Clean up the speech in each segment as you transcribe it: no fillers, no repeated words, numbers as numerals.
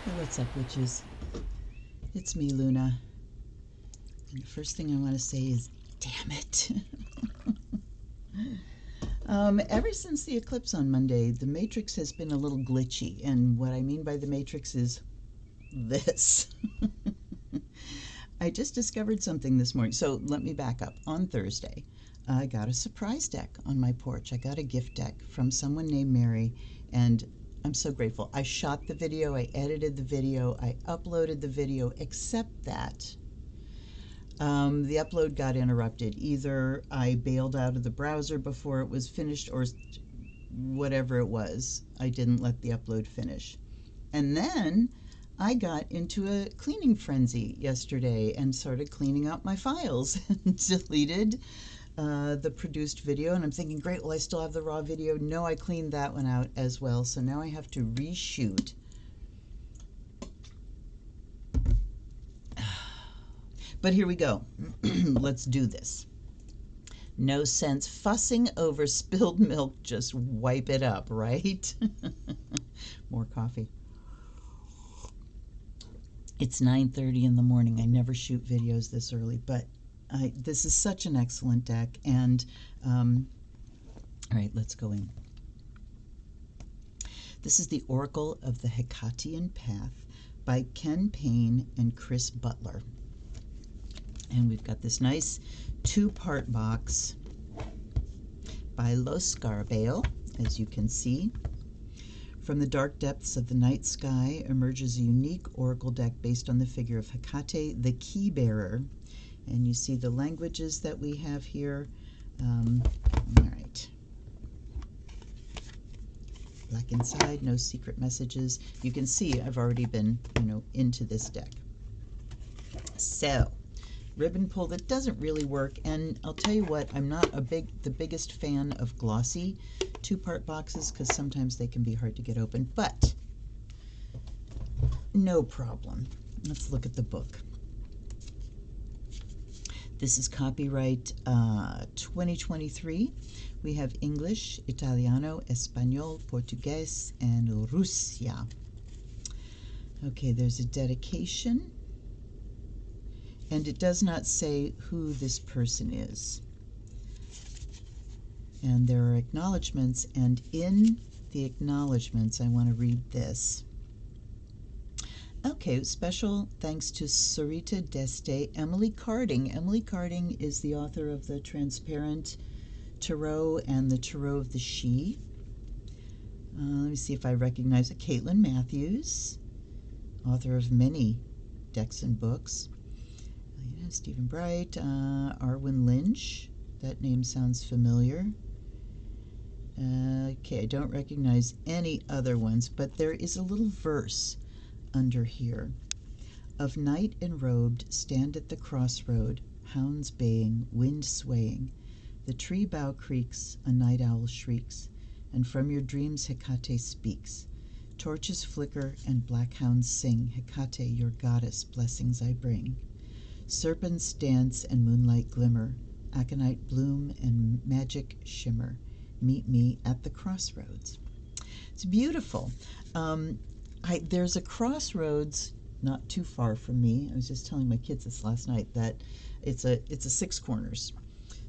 Hey, what's up, witches? It's me, Luna. And the first thing I want to say is, damn it. Ever since the eclipse on Monday, the matrix has been a little glitchy. And what I mean by the matrix is this. I just discovered something this morning. So let me back up. On Thursday, I got a surprise deck on my porch. I got a gift deck from someone named Mary, and I'm so grateful. I shot the video, I edited the video, I uploaded the video, except that the upload got interrupted. Either I bailed out of the browser before it was finished, or whatever it was, I didn't let the upload finish. And then I got into a cleaning frenzy yesterday and started cleaning out my files and deleted the produced video. And I'm thinking, great, well, I still have the raw video. No, I cleaned that one out as well. So now I have to reshoot. But here we go. Let's do this. No sense fussing over spilled milk. Just wipe it up, right? More coffee. It's 9:30 in the morning. I never shoot videos this early, but this is such an excellent deck. And all right, let's go in. This is the Oracle of the Hekatean Path by Ken Payne and Chris Butler. And we've got this nice two-part box by Los Scarabeo, as you can see. From the dark depths of the night sky emerges a unique oracle deck based on the figure of Hekate, the key bearer. And you see the languages that we have here. All right. Black inside, no secret messages. You can see I've already been, into this deck. So, ribbon pull that doesn't really work, and I'll tell you what, I'm not the biggest fan of glossy two-part boxes because sometimes they can be hard to get open, but no problem. Let's look at the book. This is copyright 2023. We have English, Italiano, Espanol, Portuguese, and Russia. Okay, there's a dedication. And it does not say who this person is. And there are acknowledgments, and in the acknowledgments, I want to read this. Okay, special thanks to Sarita Deste, Emily Carding. Emily Carding is the author of the Transparent Tarot and the Tarot of the She. Let me see if I recognize it. Caitlin Matthews, author of many decks and books. Stephen Bright, Arwen Lynch, that name sounds familiar. Okay, I don't recognize any other ones, but there is a little verse under here. Of night enrobed, stand at the crossroad, hounds baying, wind swaying. The tree bough creaks, a night owl shrieks, and from your dreams Hekate speaks. Torches flicker and black hounds sing, Hekate, your goddess, blessings I bring. Serpents dance and moonlight glimmer, aconite bloom and magic shimmer. Meet me at the crossroads. It's beautiful. There's a crossroads not too far from me. I was just telling my kids this last night that it's a six corners.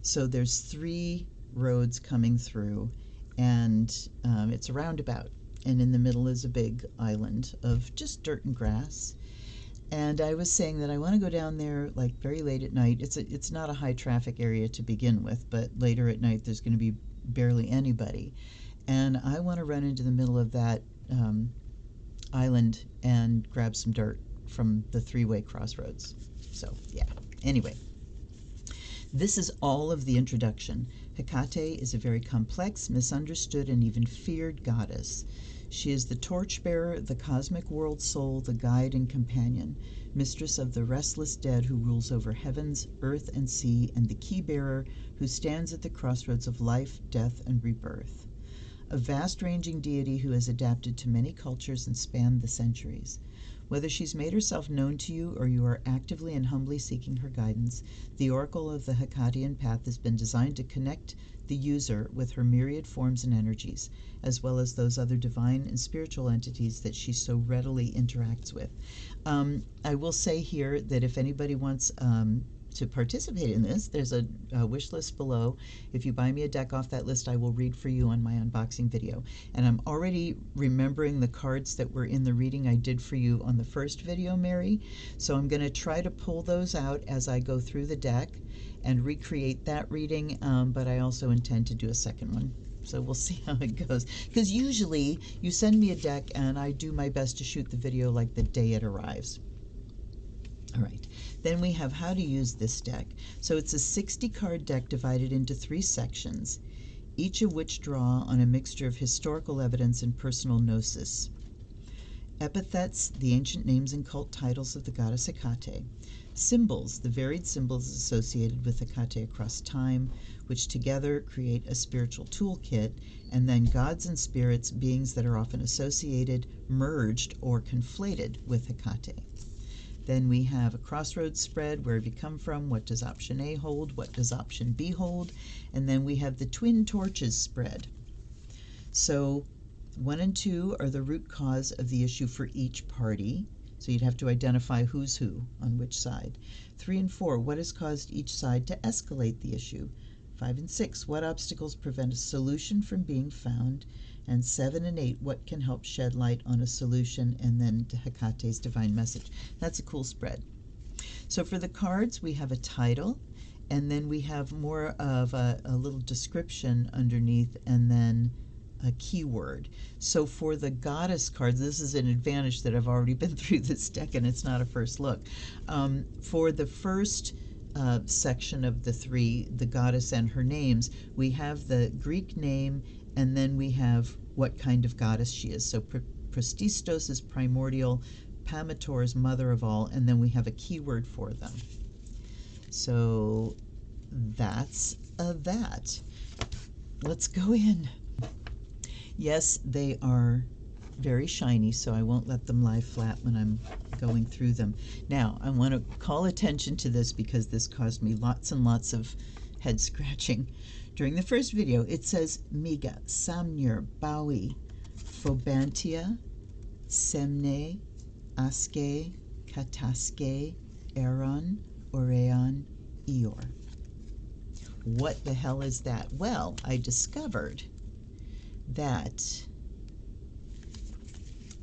So there's 3 roads coming through, and it's a roundabout. And in the middle is a big island of just dirt and grass. And I was saying that I want to go down there like very late at night. It's not a high traffic area to begin with, but later at night there's going to be barely anybody. And I want to run into the middle of that island and grab some dirt from the 3-way crossroads. So, yeah. Anyway, this is all of the introduction. Hekate is a very complex, misunderstood, and even feared goddess. She is the torchbearer, the cosmic world soul, the guide and companion, mistress of the restless dead who rules over heavens, earth, and sea, and the key bearer who stands at the crossroads of life, death, and rebirth. A vast-ranging deity who has adapted to many cultures and spanned the centuries. Whether she's made herself known to you or you are actively and humbly seeking her guidance, the Oracle of the Hekatean path has been designed to connect the user with her myriad forms and energies, as well as those other divine and spiritual entities that she so readily interacts with. I will say here that if anybody wants to participate in this, there's a wish list below. If you buy me a deck off that list, I will read for you on my unboxing video. And I'm already remembering the cards that were in the reading I did for you on the first video, Mary. So I'm going to try to pull those out as I go through the deck and recreate that reading, but I also intend to do a second one. So we'll see how it goes. Because usually you send me a deck and I do my best to shoot the video like the day it arrives. All right, then we have how to use this deck. So it's a 60-card deck divided into 3 sections, each of which draw on a mixture of historical evidence and personal gnosis. Epithets, the ancient names and cult titles of the goddess Hekate. Symbols, the varied symbols associated with Hekate across time, which together create a spiritual toolkit, and then gods and spirits, beings that are often associated, merged, or conflated with Hekate. Then we have a crossroads spread, where have you come from, what does option A hold, what does option B hold, and then we have the twin torches spread. So 1 and 2 are the root cause of the issue for each party, so you'd have to identify who's who on which side. 3 and 4, what has caused each side to escalate the issue. 5 and 6, what obstacles prevent a solution from being found, and 7 and 8, what can help shed light on a solution, and then to Hekate's divine message. That's a cool spread. So for the cards, we have a title, and then we have more of a little description underneath, and then a keyword. So for the goddess cards, this is an advantage that I've already been through this deck and it's not a first look. For the first section of the 3, the goddess and her names, we have the Greek name, and then we have what kind of goddess she is. So Prostistos is primordial, Pamator is mother of all, and then we have a keyword for them. So that's that. Let's go in. Yes, they are very shiny, so I won't let them lie flat when I'm going through them. Now, I want to call attention to this because this caused me lots and lots of head scratching. During the first video, it says Miga, Samnir, Bawi, Phobantia, Semne, Aske, Kataske, Aaron, Oreon, Eor. What the hell is that? Well, I discovered that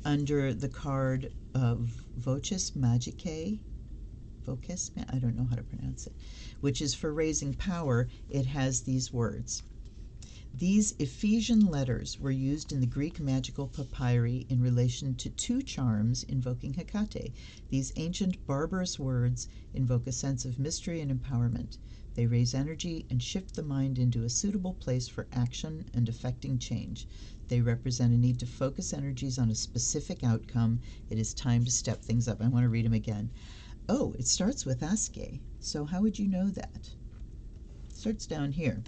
under the card of Vocis Magicae, Vocis, I don't know how to pronounce it, which is for raising power, it has these words. These Ephesian letters were used in the Greek magical papyri in relation to 2 charms invoking Hekate. These ancient barbarous words invoke a sense of mystery and empowerment. They raise energy and shift the mind into a suitable place for action and effecting change. They represent a need to focus energies on a specific outcome. It is time to step things up. I want to read them again. Oh, it starts with Aske. So how would you know that? It starts down here.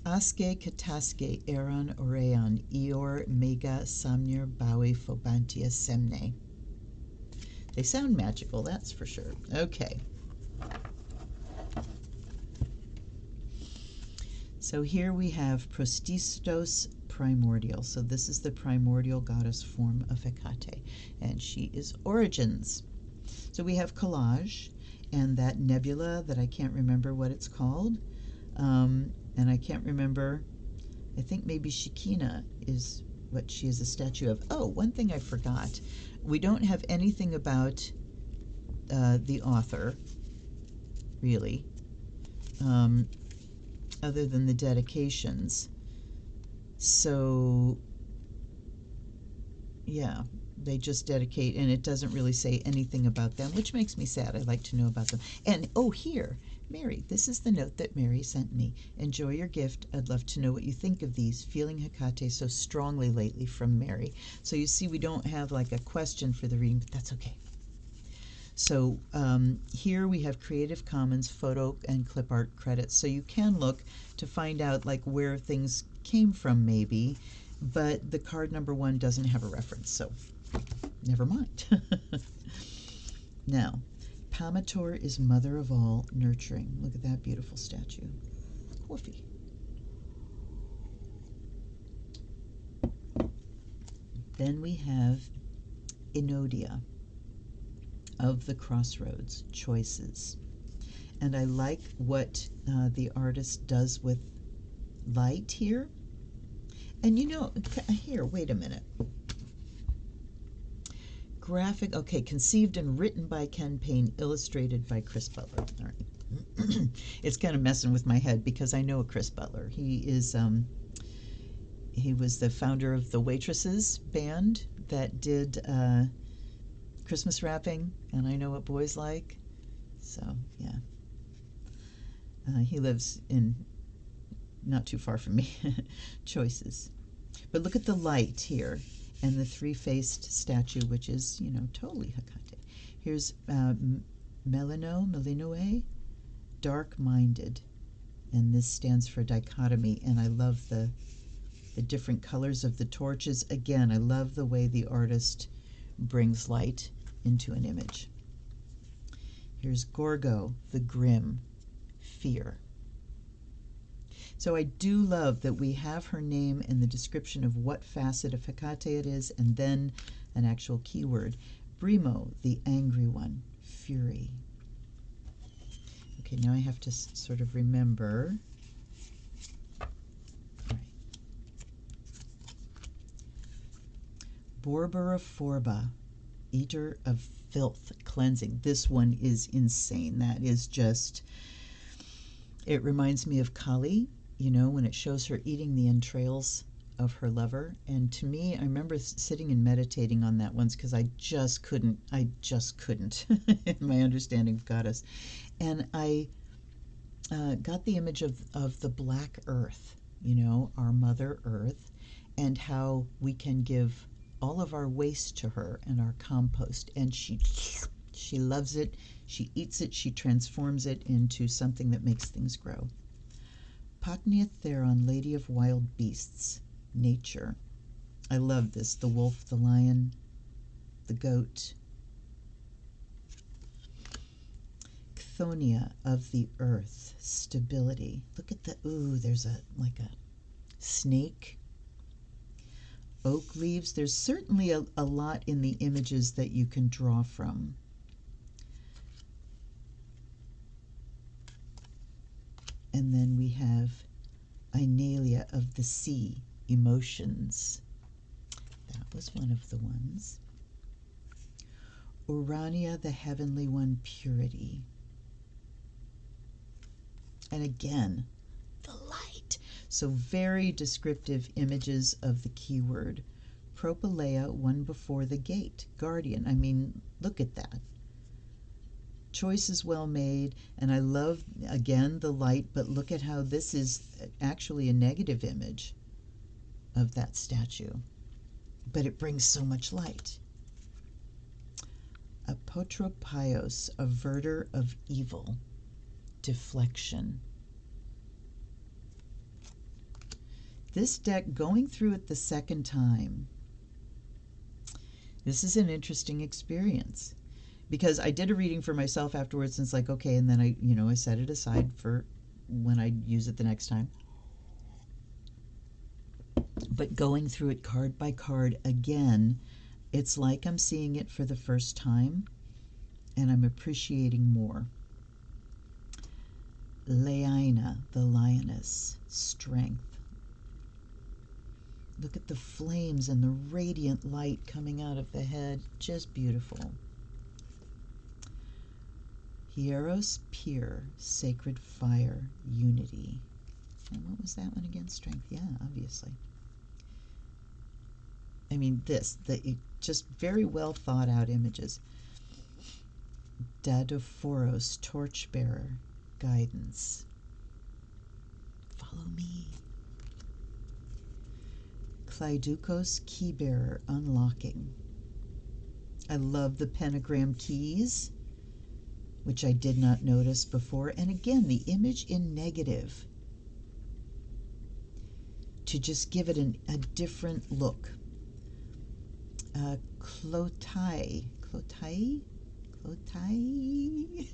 Aske, Kataske, Aaron, Oreon, Eor, Mega, Samnir, Bawi, Phobantia, Semne. They sound magical, that's for sure. Okay. So here we have Prostistos primordial. So this is the primordial goddess form of Hekate, and she is origins. So we have collage and that nebula that I can't remember what it's called, and I can't remember, I think maybe Shekinah is what she is a statue of. Oh, one thing I forgot. We don't have anything about the author, really, other than the dedications. So, yeah, they just dedicate, and it doesn't really say anything about them, which makes me sad. I like to know about them. And, oh, here, Mary, this is the note that Mary sent me. Enjoy your gift. I'd love to know what you think of these. Feeling Hekate so strongly lately, from Mary. So you see, we don't have like a question for the reading, but that's okay. So here we have Creative Commons photo and clip art credits. So you can look to find out like where things came from maybe, but the card number 1 doesn't have a reference, so never mind. Now, Pamator is mother of all nurturing. Look at that beautiful statue. Coffee. Then we have Enodia of the crossroads, choices. And I like what the artist does with light here. And you know, here, wait a minute. Graphic, okay, conceived and written by Ken Payne, illustrated by Chris Butler. All right. It's kind of messing with my head because I know Chris Butler. He was the founder of the Waitresses band that did Christmas wrapping, and I know what boys like. So, yeah. He lives in not too far from me. Choices. But look at the light here and the three-faced statue, which is, you know, totally Hekate. Here's Melinoe, dark-minded, and this stands for dichotomy, and I love the different colors of the torches. Again, I love the way the artist brings light into an image. Here's Gorgo, the grim, fear. So I do love that we have her name and the description of what facet of Hekate it is, and then an actual keyword. Brimo, the angry one, fury. Okay, now I have to sort of remember. Right. Borbora Forba, eater of filth, cleansing. This one is insane. That is just, it reminds me of Kali, you know, when it shows her eating the entrails of her lover. And to me, I remember sitting and meditating on that once because I just couldn't in my understanding of goddess. And I got the image of the black earth, you know, our Mother Earth, and how we can give all of our waste to her and our compost, and she loves it, she eats it, she transforms it into something that makes things grow. Pacnia Theron, Lady of Wild Beasts, nature. I love this, the wolf, the lion, the goat. Chthoniya of the earth, stability. Look at the, ooh, there's like a snake. Oak leaves. There's certainly a lot in the images that you can draw from. And then we have Inalia of the sea, emotions. That was one of the ones. Urania, the heavenly one, purity. And again, the light. So very descriptive images of the keyword. Propylaea, one before the gate, guardian. I mean, look at that. Choice is well made, and I love, again, the light, but look at how this is actually a negative image of that statue. But it brings so much light. Apotropios, averter of evil, deflection. This deck, going through it the second time, this is an interesting experience. Because I did a reading for myself afterwards, and it's like, okay, and then I set it aside for when I use it the next time. But going through it card by card again, it's like I'm seeing it for the first time, and I'm appreciating more. Leina, the lioness, strength. Look at the flames and the radiant light coming out of the head, just beautiful. Hieros, pure, sacred fire, unity. And what was that one again? Strength. Yeah, obviously. I mean, just very well thought out images. Dadophoros, torchbearer, guidance. Follow me. Kleidukos, keybearer, unlocking. I love the pentagram keys, which I did not notice before. And again, the image in negative to just give it a different look. Clotai, Otai.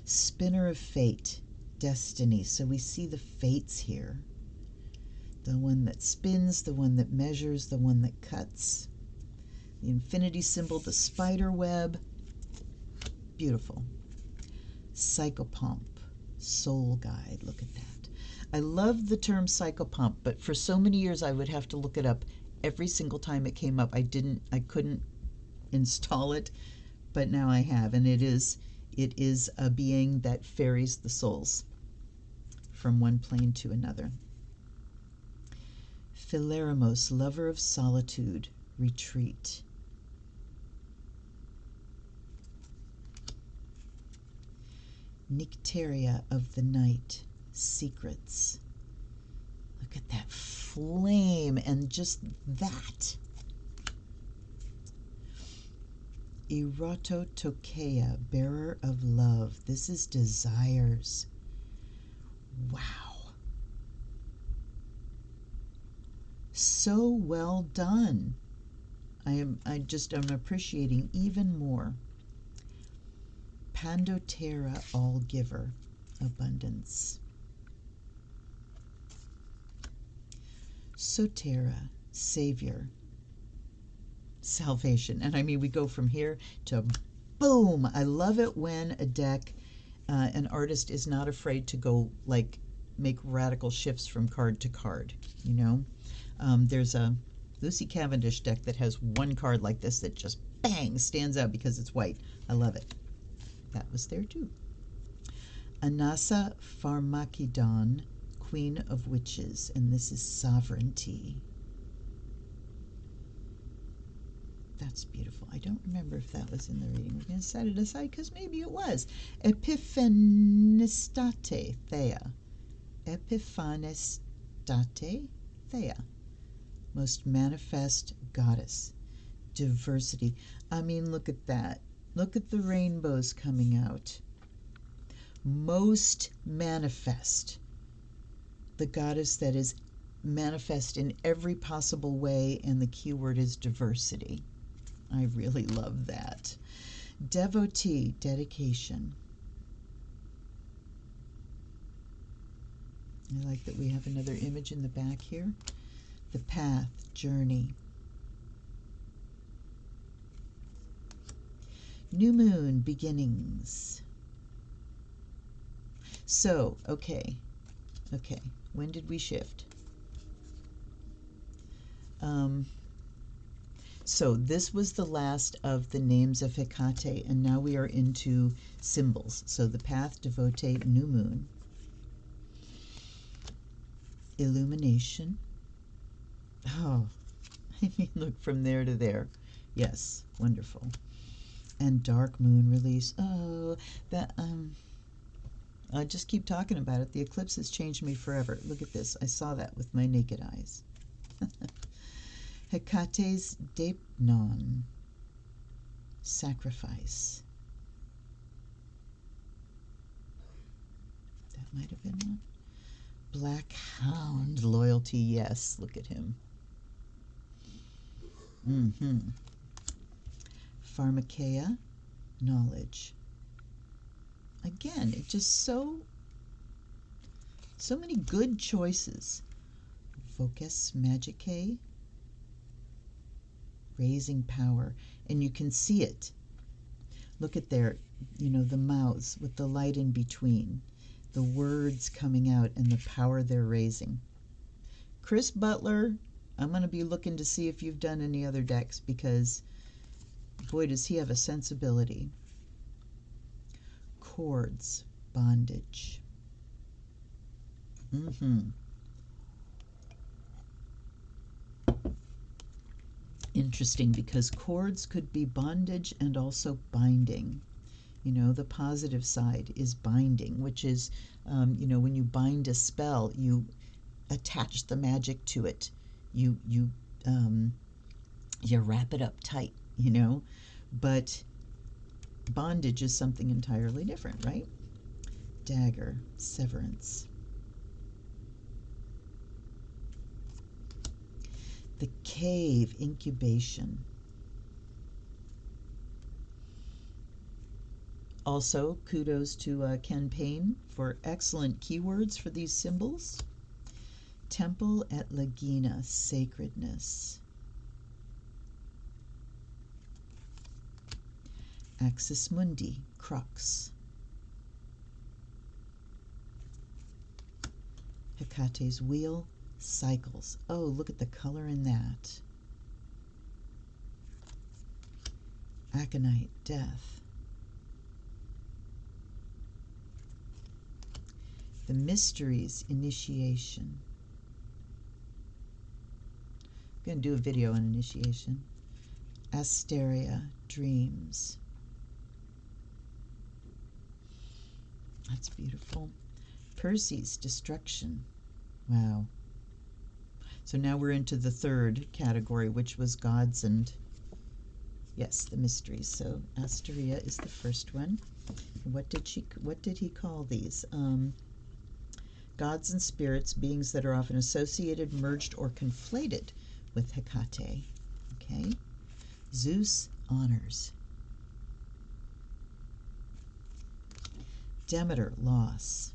Spinner of fate, destiny. So we see the fates here. The one that spins, the one that measures, the one that cuts. The infinity symbol, the spider web. Beautiful. Psychopomp, soul guide. Look at that. I love the term psychopomp, but for so many years I would have to look it up every single time it came up. I couldn't install it, but now I have, and it is a being that ferries the souls from one plane to another. Phileramos, lover of solitude, retreat. Nycteria of the night, secrets. Look at that flame and just that. Erototokea, bearer of love. This is desires. Wow. So well done. I'm appreciating even more. Pandotera, all giver, abundance. Sotera, savior, salvation. And I mean, we go from here to boom. I love it when a deck, an artist is not afraid to go like make radical shifts from card to card, you know. There's a Lucy Cavendish deck that has one card like this that just bang stands out because it's white. I love it. That was there too. Anasa Pharmakidon, Queen of Witches, and this is sovereignty. That's beautiful. I don't remember if that was in the reading. We're going to set it aside because maybe it was. Epiphanestate Thea. Epiphanestate Thea. Most manifest goddess. Diversity. I mean, look at that. Look at the rainbows coming out. Most manifest. The goddess that is manifest in every possible way, and the key word is diversity. I really love that. Devotee, dedication. I like that we have another image in the back here. The path, journey. New moon, beginnings. So, okay. When did we shift? So this was the last of the names of Hecate, and now we are into symbols. So the path, devotee, new moon. Illumination. Oh, I mean, look from there to there. Yes, wonderful. And dark moon release. Oh, that, I just keep talking about it. The eclipse has changed me forever. Look at this. I saw that with my naked eyes. Hecate's Deipnon, sacrifice. That might have been one. Black Hound, loyalty, yes. Look at him. Pharmakeia, knowledge. Again, it just so many good choices. Focus, Magicae, raising power, and you can see it. Look at there, you know, the mouths with the light in between, the words coming out, and the power they're raising. Chris Butler, I'm going to be looking to see if you've done any other decks, because boy, does he have a sensibility. Cords, bondage. Interesting, because cords could be bondage and also binding. You know, the positive side is binding, which is, you know, when you bind a spell, you attach the magic to it. You wrap it up tight, you know. But bondage is something entirely different, right? Dagger, severance. The cave, incubation. Also, kudos to Ken Payne for excellent keywords for these symbols. Temple at Lagina, sacredness. Axis Mundi, crux. Hecate's wheel, cycles. Oh, look at the color in that. Aconite, death. The mysteries, initiation. I'm going to do a video on initiation. Asteria, dreams. That's beautiful. Perseus, destruction. Wow. So now we're into the third category, which was gods and, yes, the mysteries. So Asteria is the first one. What did he call these? Gods and spirits, beings that are often associated, merged, or conflated with Hecate. Okay. Zeus, honors. Demeter, loss.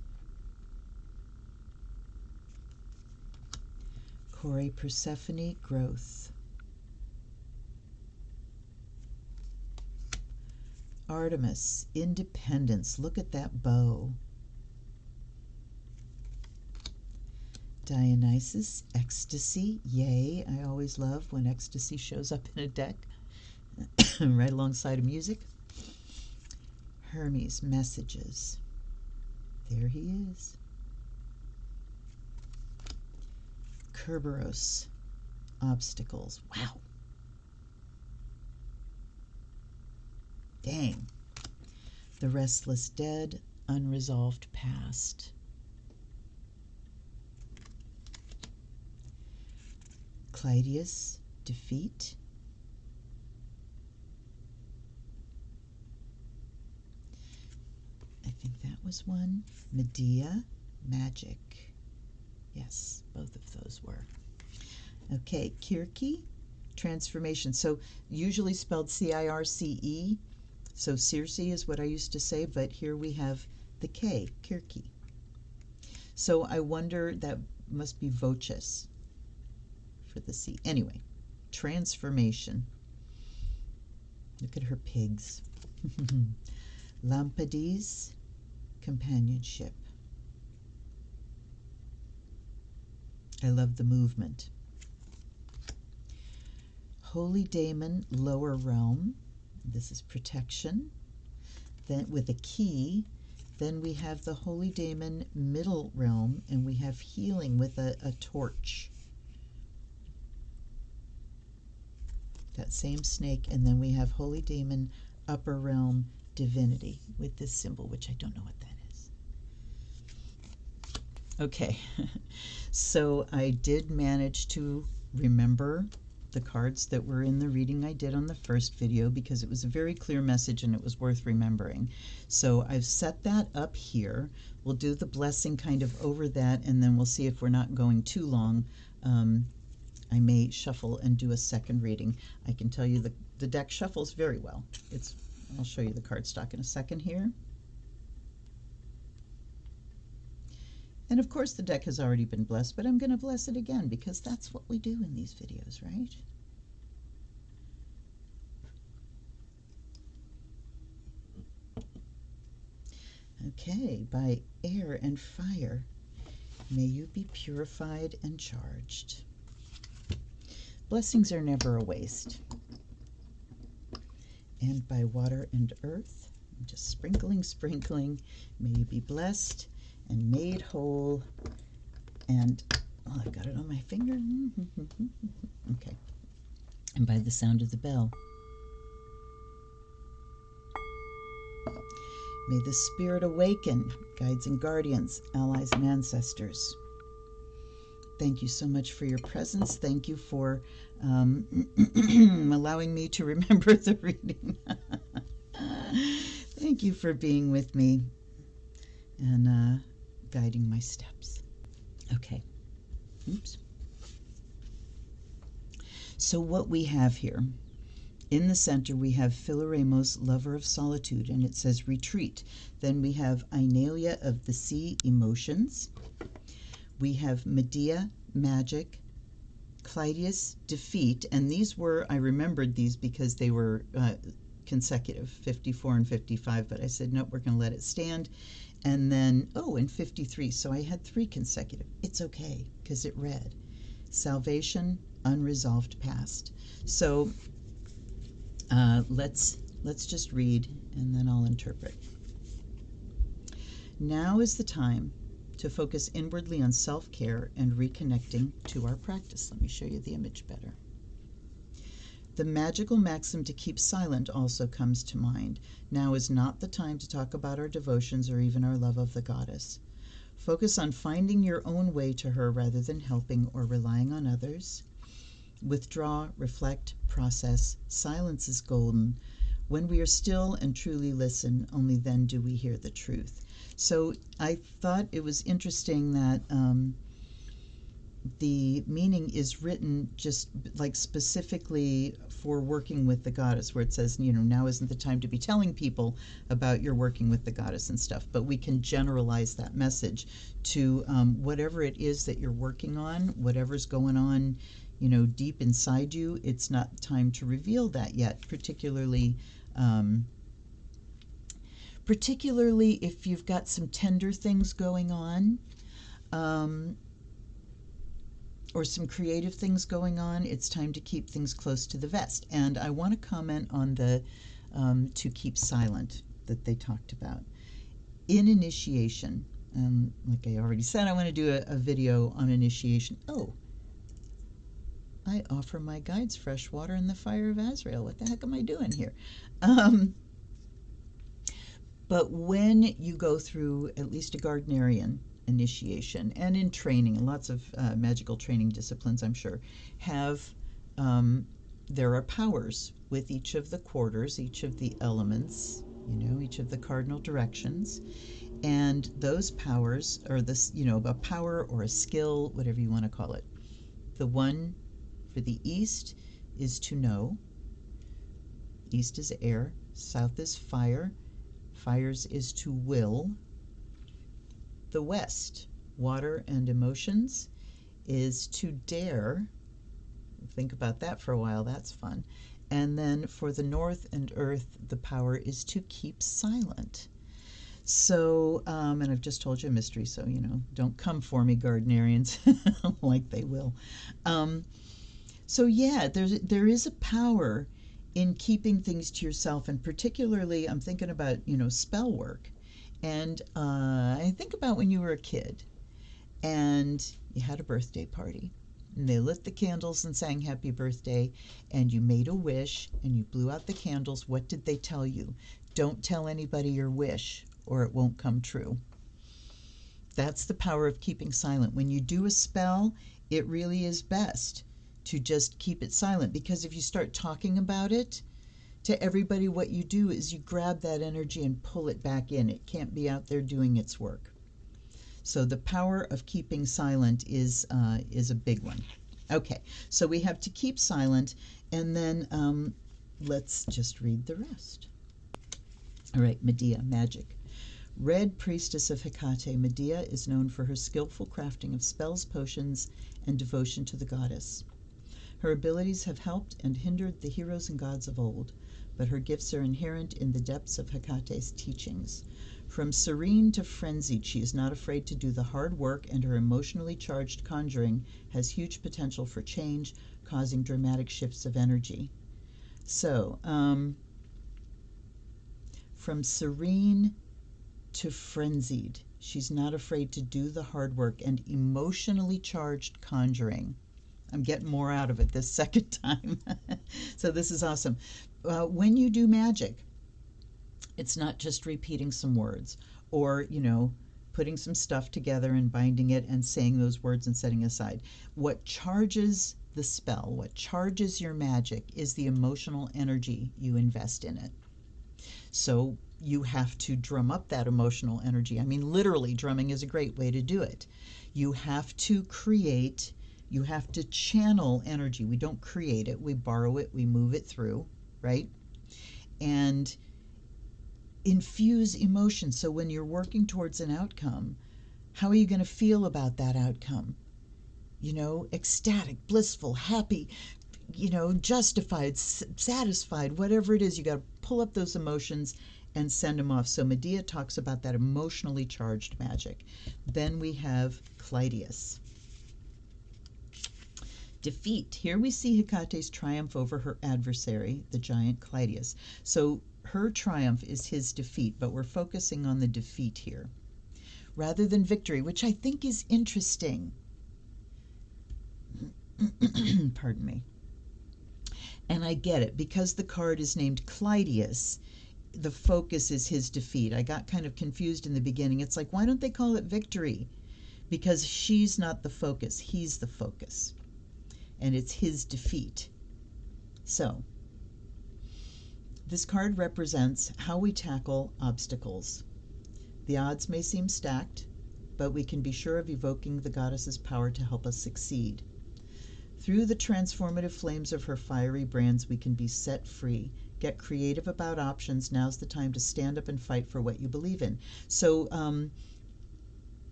Kore, Persephone, growth. Artemis, independence. Look at that bow. Dionysus, ecstasy. Yay, I always love when ecstasy shows up in a deck right alongside of music. Hermes, messages. There he is. Kerberos, obstacles. Wow. Dang. The restless dead, unresolved past. Clydius, defeat. I think that was one. Medea, magic. Yes, both of those were. Okay, Kirke, transformation. So usually spelled C-I-R-C-E. So Circe is what I used to say, but here we have the K, Kirke. So I wonder, that must be voces for the C. Anyway, transformation. Look at her pigs. Lampades, companionship. I love the movement. Holy Daemon, lower realm. This is protection. Then with a key, then we have the Holy Daemon, middle realm, and we have healing with a torch. That same snake, and then we have Holy Daemon, upper realm, divinity with this symbol, which I don't know what that is. Okay, so I did manage to remember the cards that were in the reading I did on the first video, because it was a very clear message and it was worth remembering. So I've set that up here. We'll do the blessing kind of over that, and then we'll see if we're not going too long. I may shuffle and do a second reading. I can tell you the deck shuffles very well. I'll show you the cardstock in a second here. And of course the deck has already been blessed, but I'm going to bless it again because that's what we do in these videos, right? Okay, by air and fire, may you be purified and charged. Blessings are never a waste. And by water and earth, I'm just sprinkling, may you be blessed and made whole, and, oh, I've got it on my finger. Okay. And by the sound of the bell, may the spirit awaken, guides and guardians, allies and ancestors. Thank you so much for your presence. Thank you for allowing me to remember the reading. Thank you for being with me and guiding my steps. Okay. Oops. So what we have here In the center, we have Philaremos, lover of solitude, and it says retreat. Then we have Aenalia of the sea, emotions. We have Medea, magic. Clytius, defeat. And these were, I remembered these because they were consecutive, 54 and 55, but I said, nope, we're going to let it stand. And then, and 53, so I had 3 consecutive. It's okay, because it read, salvation, unresolved past. So let's just read, and then I'll interpret. Now is the time to focus inwardly on self-care and reconnecting to our practice. Let me show you the image better. The magical maxim to keep silent also comes to mind. Now is not the time to talk about our devotions or even our love of the goddess. Focus on finding your own way to her rather than helping or relying on others. Withdraw, reflect, process. Silence is golden. When we are still and truly listen, only then do we hear the truth. So I thought it was interesting that the meaning is written just like specifically for working with the goddess, where it says, now isn't the time to be telling people about your working with the goddess and stuff, but we can generalize that message to whatever it is that you're working on, whatever's going on, deep inside you. It's not time to reveal that yet, particularly if you've got some tender things going on, or some creative things going on. It's time to keep things close to the vest. And I want to comment on the to keep silent that they talked about. In initiation, like I already said, I want to do a video on initiation. Oh, I offer my guides fresh water in the fire of Azrael. What the heck am I doing here? But when you go through at least a Gardnerian initiation, and in training, and lots of magical training disciplines, I'm sure, there are powers with each of the quarters, each of the elements, each of the cardinal directions, and those powers, or this, a power or a skill, whatever you want to call it. The one for the east is to know. East is air, south is fire, fires is to will. The west, water and emotions, is to dare. Think about that for a while, that's fun. And then for the north and earth, the power is to keep silent. So, and I've just told you a mystery, so, don't come for me, Gardnerians, like they will. So yeah, there is a power in keeping things to yourself, and particularly I'm thinking about, spell work. And I think about when you were a kid and you had a birthday party and they lit the candles and sang happy birthday, and you made a wish and you blew out the candles. What did they tell you? Don't tell anybody your wish or it won't come true. That's the power of keeping silent. When you do a spell, it really is best to just keep it silent, because if you start talking about it to everybody, what you do is you grab that energy and pull it back in. It can't be out there doing its work. So the power of keeping silent is a big one. Okay, so we have to keep silent, and then let's just read the rest. All right, Medea, magic. Red priestess of Hekate, Medea is known for her skillful crafting of spells, potions, and devotion to the goddess. Her abilities have helped and hindered the heroes and gods of old, but her gifts are inherent in the depths of Hecate's teachings. From serene to frenzied, she is not afraid to do the hard work, and her emotionally charged conjuring has huge potential for change, causing dramatic shifts of energy. So, from serene to frenzied, she's not afraid to do the hard work, and emotionally charged conjuring. I'm getting more out of it this second time. So this is awesome. When you do magic, it's not just repeating some words or, putting some stuff together and binding it and saying those words and setting aside. What charges the spell, what charges your magic, is the emotional energy you invest in it. So you have to drum up that emotional energy. I mean, literally, drumming is a great way to do it. You have to create, you have to channel energy. We don't create it, we borrow it, we move it through. right? And infuse emotion. So when you're working towards an outcome, how are you going to feel about that outcome? You know, ecstatic, blissful, happy, you know, justified, satisfied, whatever it is. You got to pull up those emotions and send them off. So Medea talks about that emotionally charged magic. Then we have Clytius. Defeat. Here we see Hecate's triumph over her adversary, the giant Clytius. So her triumph is his defeat, but we're focusing on the defeat here rather than victory, which I think is interesting. Pardon me. And I get it, because the card is named Clytius, the focus is his defeat. I got kind of confused in the beginning. It's like, why don't they call it victory? Because she's not the focus, he's the focus. And it's his defeat. So, this card represents how we tackle obstacles. The odds may seem stacked, but we can be sure of evoking the goddess's power to help us succeed. Through the transformative flames of her fiery brands, we can be set free. Get creative about options. Now's the time to stand up and fight for what you believe in. So,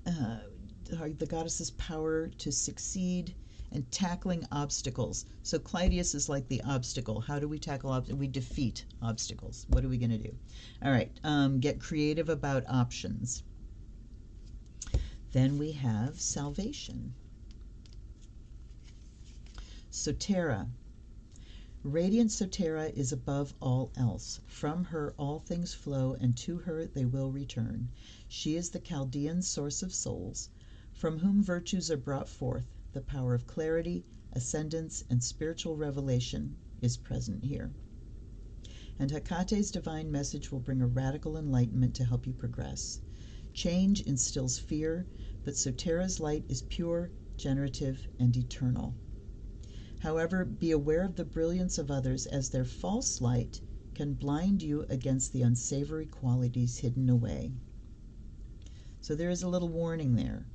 the goddess's power to succeed and tackling obstacles. So Clytius is like the obstacle. How do we tackle obstacles? We defeat obstacles. What are we going to do? All right, get creative about options. Then we have salvation. Sotera. Radiant Sotera is above all else. From her all things flow, and to her they will return. She is the Chaldean source of souls, from whom virtues are brought forth. The power of clarity, ascendance, and spiritual revelation is present here. And Hecate's divine message will bring a radical enlightenment to help you progress. Change instills fear, but Sotera's light is pure, generative, and eternal. However, be aware of the brilliance of others, as their false light can blind you against the unsavory qualities hidden away. So there is a little warning there.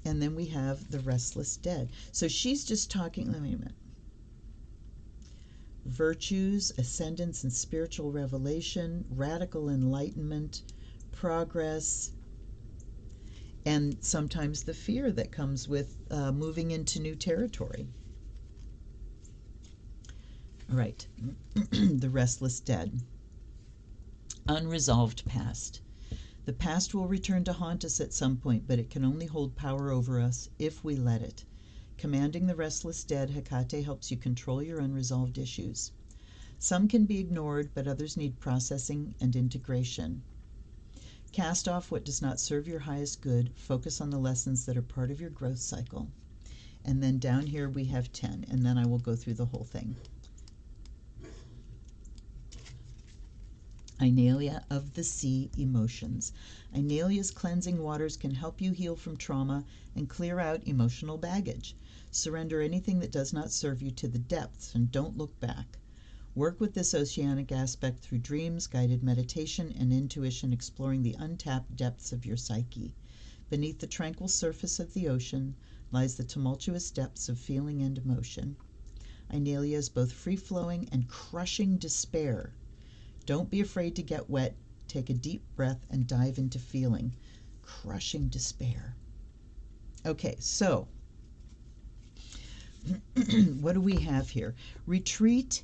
And then we have the restless dead. So she's just talking, let me a minute. Virtues, ascendance, and spiritual revelation, radical enlightenment, progress, and sometimes the fear that comes with moving into new territory. All right, the restless dead. Unresolved past. The past will return to haunt us at some point, but it can only hold power over us if we let it. Commanding the restless dead, Hecate helps you control your unresolved issues. Some can be ignored, but others need processing and integration. Cast off what does not serve your highest good. Focus on the lessons that are part of your growth cycle. And then down here we have 10, and then I will go through the whole thing. Inalia of the sea emotions. Inalia's cleansing waters can help you heal from trauma and clear out emotional baggage. Surrender anything that does not serve you to the depths and don't look back. Work with this oceanic aspect through dreams, guided meditation, and intuition, exploring the untapped depths of your psyche. Beneath the tranquil surface of the ocean lies the tumultuous depths of feeling and emotion. Inalia is both free-flowing and crushing despair. Don't be afraid to get wet. Take a deep breath and dive into feeling. Crushing despair. Okay, so what do we have here? Retreat.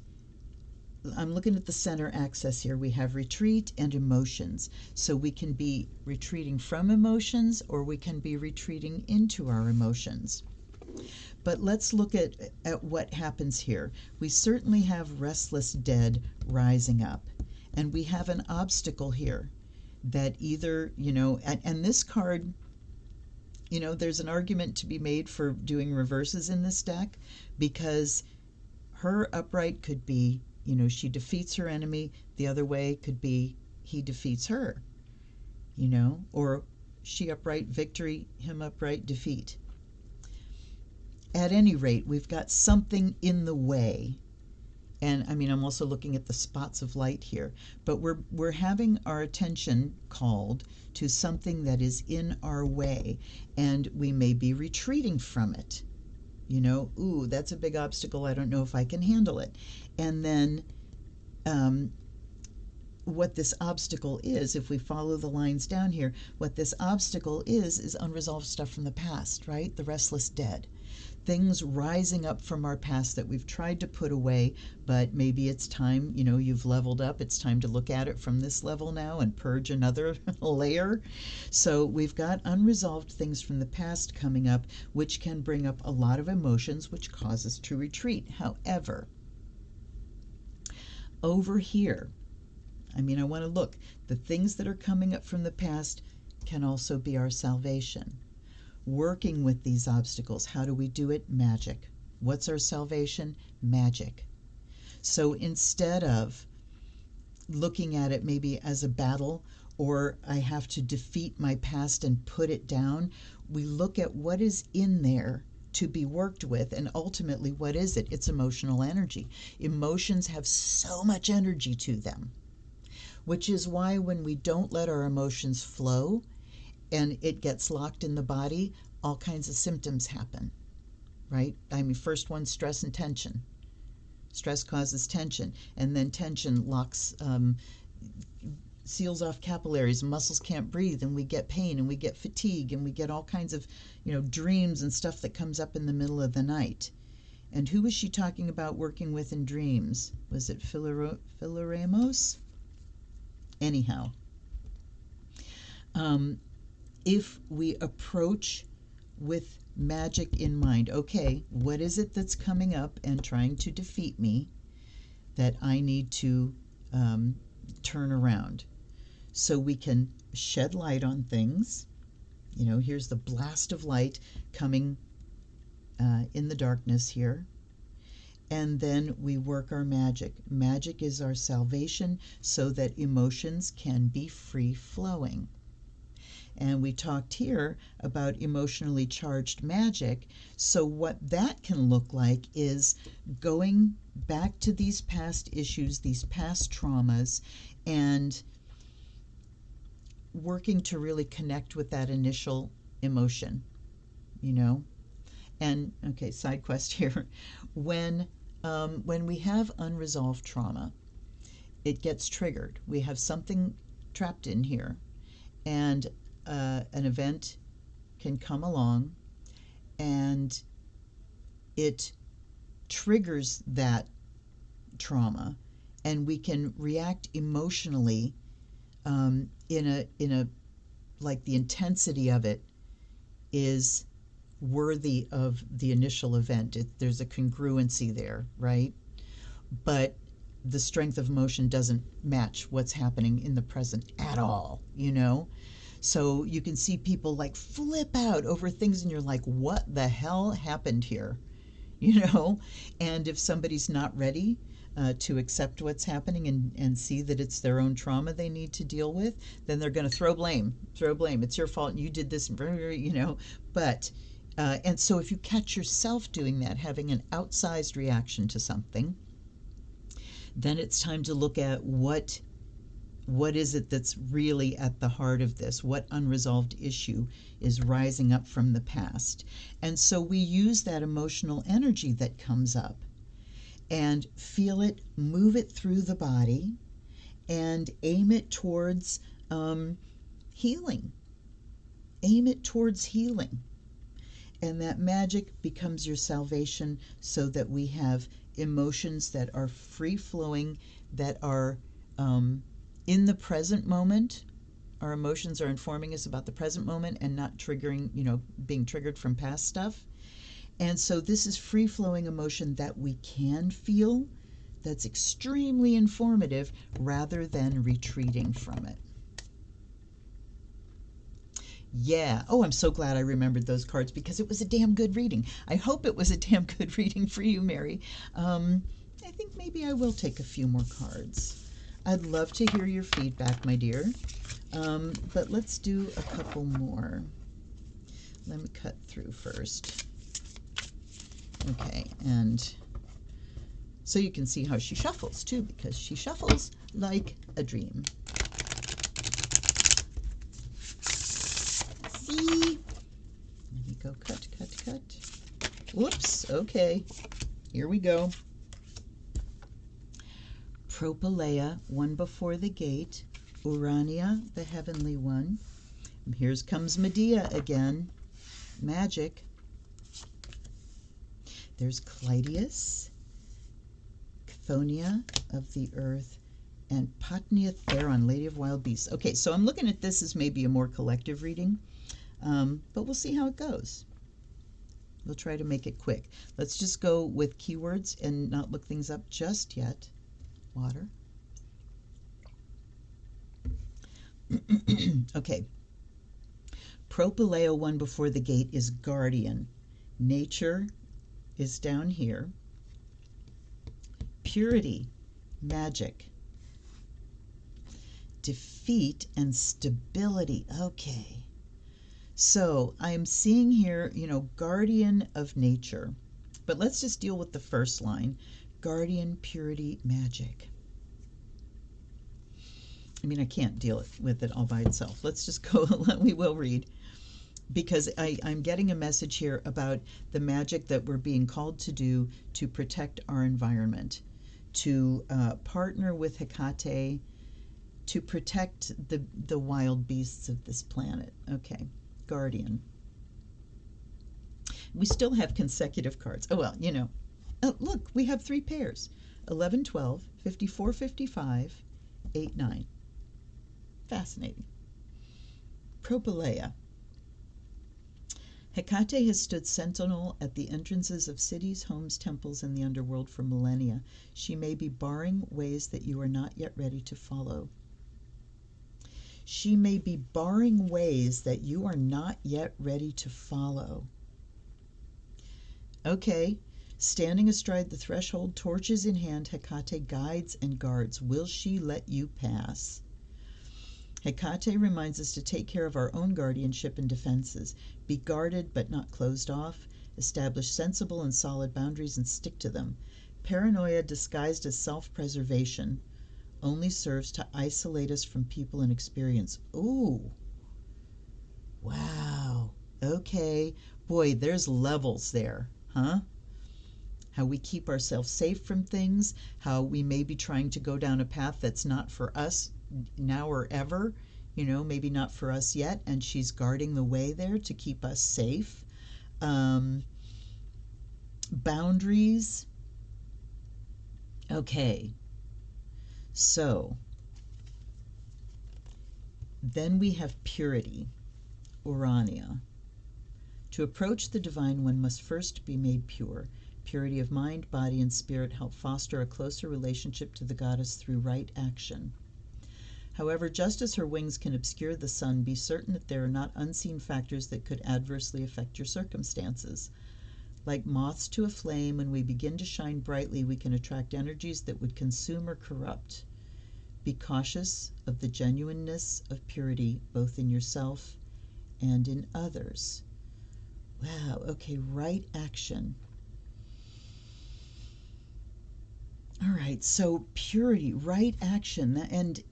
I'm looking at the center axis here. We have retreat and emotions. So we can be retreating from emotions, or we can be retreating into our emotions. But let's look at what happens here. We certainly have restless dead rising up. And we have an obstacle here that either, and this card, there's an argument to be made for doing reverses in this deck, because her upright could be, she defeats her enemy. The other way could be he defeats her, or she upright victory, him upright defeat. At any rate, we've got something in the way. And I'm also looking at the spots of light here, but we're having our attention called to something that is in our way, and we may be retreating from it. Ooh, that's a big obstacle. I don't know if I can handle it. And then what this obstacle is, if we follow the lines down here, what this obstacle is unresolved stuff from the past, right? The restless dead. Things rising up from our past that we've tried to put away, but maybe it's time, you've leveled up. It's time to look at it from this level now and purge another layer. So we've got unresolved things from the past coming up, which can bring up a lot of emotions, which cause us to retreat. However, over here, I want to look. The things that are coming up from the past can also be our salvation. Working with these obstacles, how do we do it? Magic. What's our salvation? Magic. So instead of looking at it maybe as a battle, or I have to defeat my past and put it down, we look at what is in there to be worked with, and ultimately, what is it? It's emotional energy. Emotions have so much energy to them, which is why when we don't let our emotions flow and it gets locked in the body, all kinds of symptoms happen, right? First one, stress and tension. Stress causes tension, and then tension locks, seals off capillaries, muscles can't breathe, and we get pain, and we get fatigue, and we get all kinds of, dreams and stuff that comes up in the middle of the night. And who was she talking about working with in dreams? Was it Philaramos? Anyhow, if we approach with magic in mind, okay, what is it that's coming up and trying to defeat me that I need to turn around? So we can shed light on things. Here's the blast of light coming in the darkness here. And then we work our magic. Magic is our salvation so that emotions can be free flowing. And we talked here about emotionally charged magic. So what that can look like is going back to these past issues, these past traumas, and working to really connect with that initial emotion, And, okay, side quest here. When we have unresolved trauma, it gets triggered. We have something trapped in here, and an event can come along, and it triggers that trauma, and we can react emotionally in a like the intensity of it is worthy of the initial event. There's a congruency there, right? But the strength of emotion doesn't match what's happening in the present at all, So you can see people like flip out over things, and you're like, what the hell happened here? And if somebody's not ready to accept what's happening and see that it's their own trauma they need to deal with, then they're going to throw blame. It's your fault. You did this, But, and so if you catch yourself doing that, having an outsized reaction to something, then it's time to look at what is it that's really at the heart of this? What unresolved issue is rising up from the past? And so we use that emotional energy that comes up and feel it, move it through the body, and aim it towards healing. Aim it towards healing. And that magic becomes your salvation so that we have emotions that are free-flowing, that are in the present moment. Our emotions are informing us about the present moment and not triggering, being triggered from past stuff. And so this is free-flowing emotion that we can feel, that's extremely informative rather than retreating from it. Yeah. Oh, I'm so glad I remembered those cards because it was a damn good reading. I hope it was a damn good reading for you, Mary. I think maybe I will take a few more cards. I'd love to hear your feedback, my dear. But let's do a couple more. Let me cut through first. Okay, and so you can see how she shuffles too, because she shuffles like a dream. See? Let me go cut. Whoops, okay. Here we go. Propylaea, one before the gate. Urania, the heavenly one. And here comes Medea again. Magic. There's Clytius, Chthoniya of the earth, and Patnia Theron, Lady of Wild Beasts. Okay, so I'm looking at this as maybe a more collective reading, but we'll see how it goes. We'll try to make it quick. Let's just go with keywords and not look things up just yet. Water. Okay. Propylaea, one before the gate, is guardian. Nature is down here. Purity, magic. Defeat and stability. Okay. So I'm seeing here, guardian of nature. But let's just deal with the first line. Guardian, purity, magic. I mean, I can't deal with it all by itself. Let's just go, we will read. Because I'm getting a message here about the magic that we're being called to do to protect our environment, to partner with Hekate, to protect the wild beasts of this planet. Okay, guardian. We still have consecutive cards. Oh, well, Oh, look, we have 3 pairs. 11, 12, 54, 55, 8, 9. Fascinating. Propylaea. Hekate has stood sentinel at the entrances of cities, homes, temples, and the underworld for millennia. She may be barring ways that you are not yet ready to follow. She may be barring ways that you are not yet ready to follow. Okay, standing astride the threshold, torches in hand, Hekate guides and guards. Will she let you pass? Hekate reminds us to take care of our own guardianship and defenses. Be guarded but not closed off. Establish sensible and solid boundaries and stick to them. Paranoia disguised as self-preservation only serves to isolate us from people and experience. Ooh. Wow. Okay. Boy, there's levels there, huh? How we keep ourselves safe from things, how we may be trying to go down a path that's not for us now or ever, maybe not for us yet, and she's guarding the way there to keep us safe. Boundaries. Okay. So, then we have purity, Urania. To approach the divine, one must first be made pure. Purity of mind, body, and spirit help foster a closer relationship to the goddess through right action. However, just as her wings can obscure the sun, be certain that there are not unseen factors that could adversely affect your circumstances. Like moths to a flame, when we begin to shine brightly, we can attract energies that would consume or corrupt. Be cautious of the genuineness of purity, both in yourself and in others. Wow, okay, right action. All right, so purity, right action,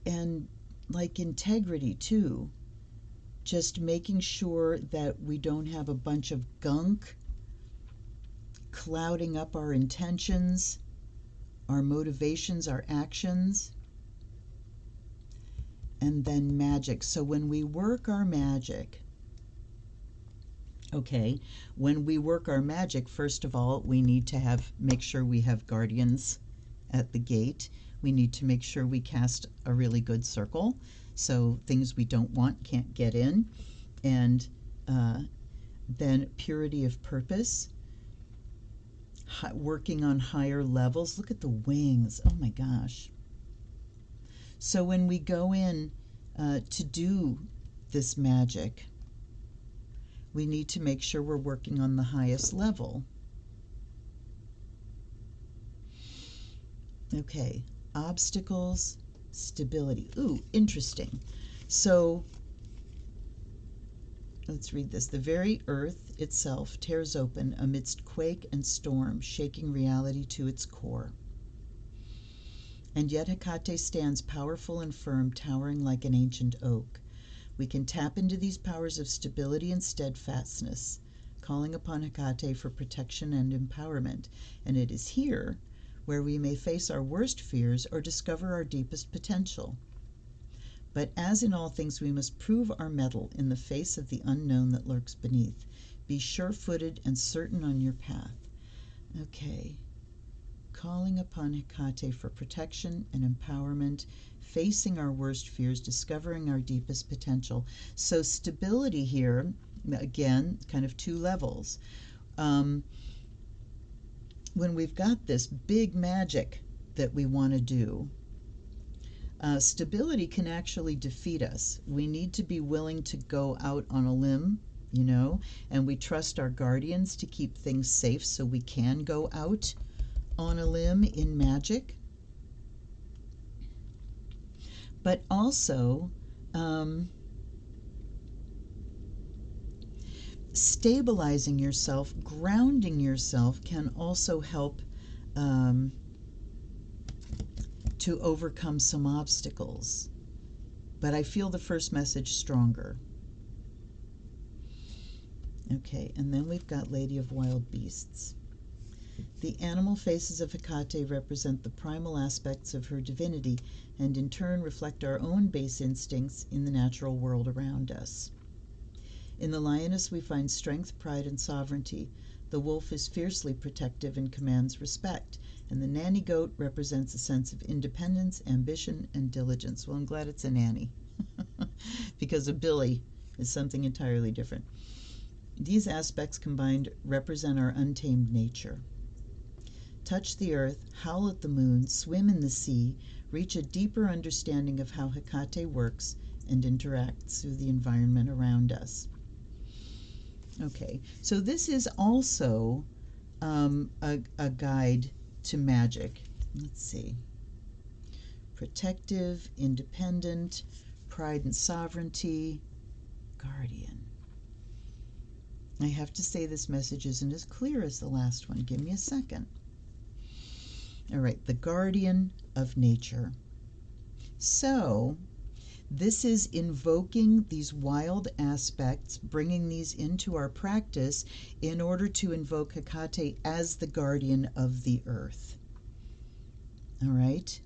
and like integrity too. Just making sure that we don't have a bunch of gunk clouding up our intentions, our motivations, our actions. And then magic. So when we work our magic, first of all, we need to make sure we have guardians at the gate. We need to make sure we cast a really good circle so things we don't want can't get in. And then purity of purpose, working on higher levels. Look at the wings. Oh my gosh. So when we go in to do this magic, we need to make sure we're working on the highest level. Okay, obstacles, stability. Ooh, interesting. So let's read this. The very earth itself tears open amidst quake and storm, shaking reality to its core. And yet Hekate stands powerful and firm, towering like an ancient oak. We can tap into these powers of stability and steadfastness, calling upon Hekate for protection and empowerment. And it is here where we may face our worst fears or discover our deepest potential. But as in all things, we must prove our mettle in the face of the unknown that lurks beneath. Be sure-footed and certain on your path. Okay. Calling upon Hekate for protection and empowerment, facing our worst fears, discovering our deepest potential. So stability here, again, kind of two levels. When we've got this big magic that we want to do, stability can actually defeat us. We need to be willing to go out on a limb, and we trust our guardians to keep things safe so we can go out on a limb in magic. But also, stabilizing yourself, grounding yourself can also help to overcome some obstacles. But I feel the first message stronger. Okay, and then we've got Lady of Wild Beasts. The animal faces of Hekate represent the primal aspects of her divinity and in turn reflect our own base instincts in the natural world around us. In the lioness we find strength, pride, and sovereignty. The wolf is fiercely protective and commands respect, and the nanny goat represents a sense of independence, ambition, and diligence. Well, I'm glad it's a nanny, because a billy is something entirely different. These aspects combined represent our untamed nature. Touch the earth, howl at the moon, swim in the sea, reach a deeper understanding of how Hekate works and interacts through the environment around us. Okay, so this is also a guide to magic. Let's see. Protective, independent, pride and sovereignty, guardian. I have to say this message isn't as clear as the last one. Give me a second. All right, the guardian of nature. So this is invoking these wild aspects, bringing these into our practice in order to invoke Hekate as the guardian of the earth. All right?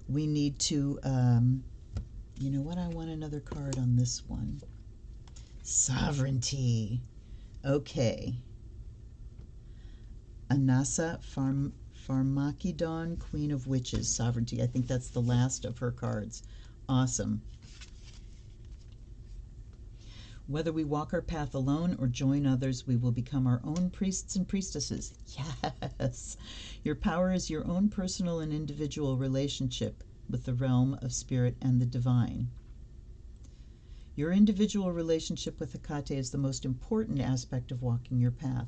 We need to, you know what? I want another card on this one. Sovereignty. Okay. Anasa Pharmakidon, Queen of Witches, Sovereignty. I think that's the last of her cards. Awesome. Whether we walk our path alone or join others, we will become our own priests and priestesses. Yes. Your power is your own personal and individual relationship with the realm of spirit and the divine. Your individual relationship with Hekate is the most important aspect of walking your path.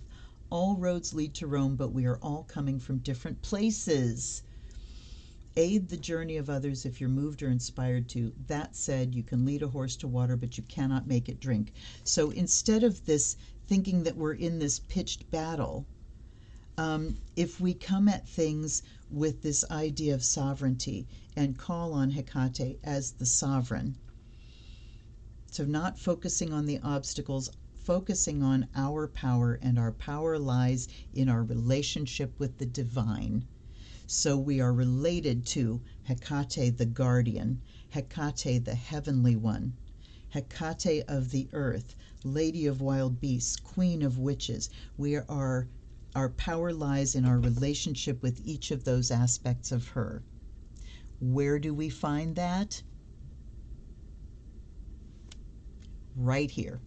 All roads lead to Rome, but we are all coming from different places. Aid the journey of others if you're moved or inspired to. That said, you can lead a horse to water, but you cannot make it drink. So instead of this thinking that we're in this pitched battle, if we come at things with this idea of sovereignty and call on Hekate as the sovereign, so not focusing on the obstacles, focusing on our power, and our power lies in our relationship with the divine. So we are related to Hekate the guardian, Hekate the heavenly one, Hekate of the earth, Lady of wild beasts, Queen of witches. Our power lies in our relationship with each of those aspects of her. Where do we find that? Right here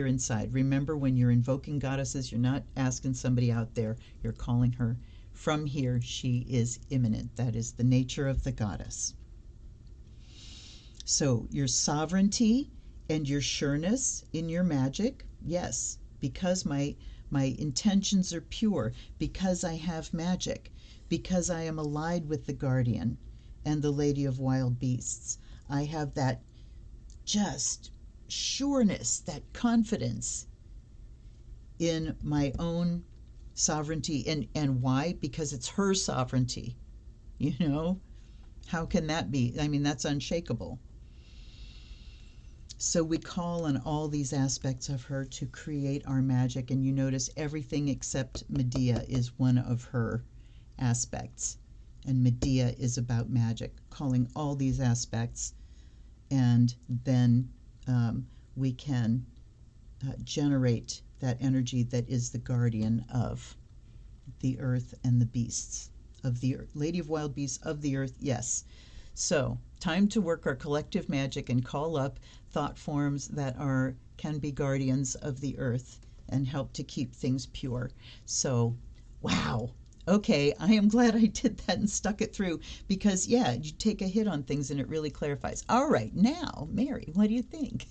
inside. Remember, when you're invoking goddesses, you're not asking somebody out there, you're calling her from here. She is immanent. That is the nature of the goddess. So your sovereignty and your sureness in your magic, yes, because my intentions are pure, because I have magic, because I am allied with the guardian and the Lady of Wild Beasts. I have that just sureness, that confidence in my own sovereignty. And why? Because it's her sovereignty. How can that be? I mean, that's unshakable. So we call on all these aspects of her to create our magic, and you notice everything except Medea is one of her aspects. And Medea is about magic, calling all these aspects, and then we can generate that energy that is the guardian of the earth and the beasts of the earth. Lady of Wild Beasts of the earth, yes. So, time to work our collective magic and call up thought forms that can be guardians of the earth and help to keep things pure. So, wow. Okay, I am glad I did that and stuck it through because, yeah, you take a hit on things and it really clarifies. All right, now, Mary, what do you think?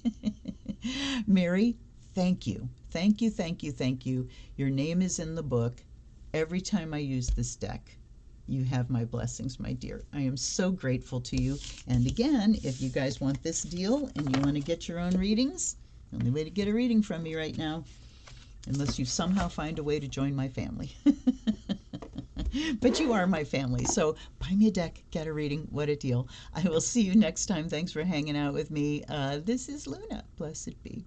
Mary, thank you. Thank you, thank you, thank you. Your name is in the book. Every time I use this deck, you have my blessings, my dear. I am so grateful to you. And again, if you guys want this deal and you want to get your own readings, the only way to get a reading from me right now, unless you somehow find a way to join my family. But you are my family, so buy me a deck, get a reading. What a deal. I will see you next time. Thanks for hanging out with me. This is Luna. Blessed be.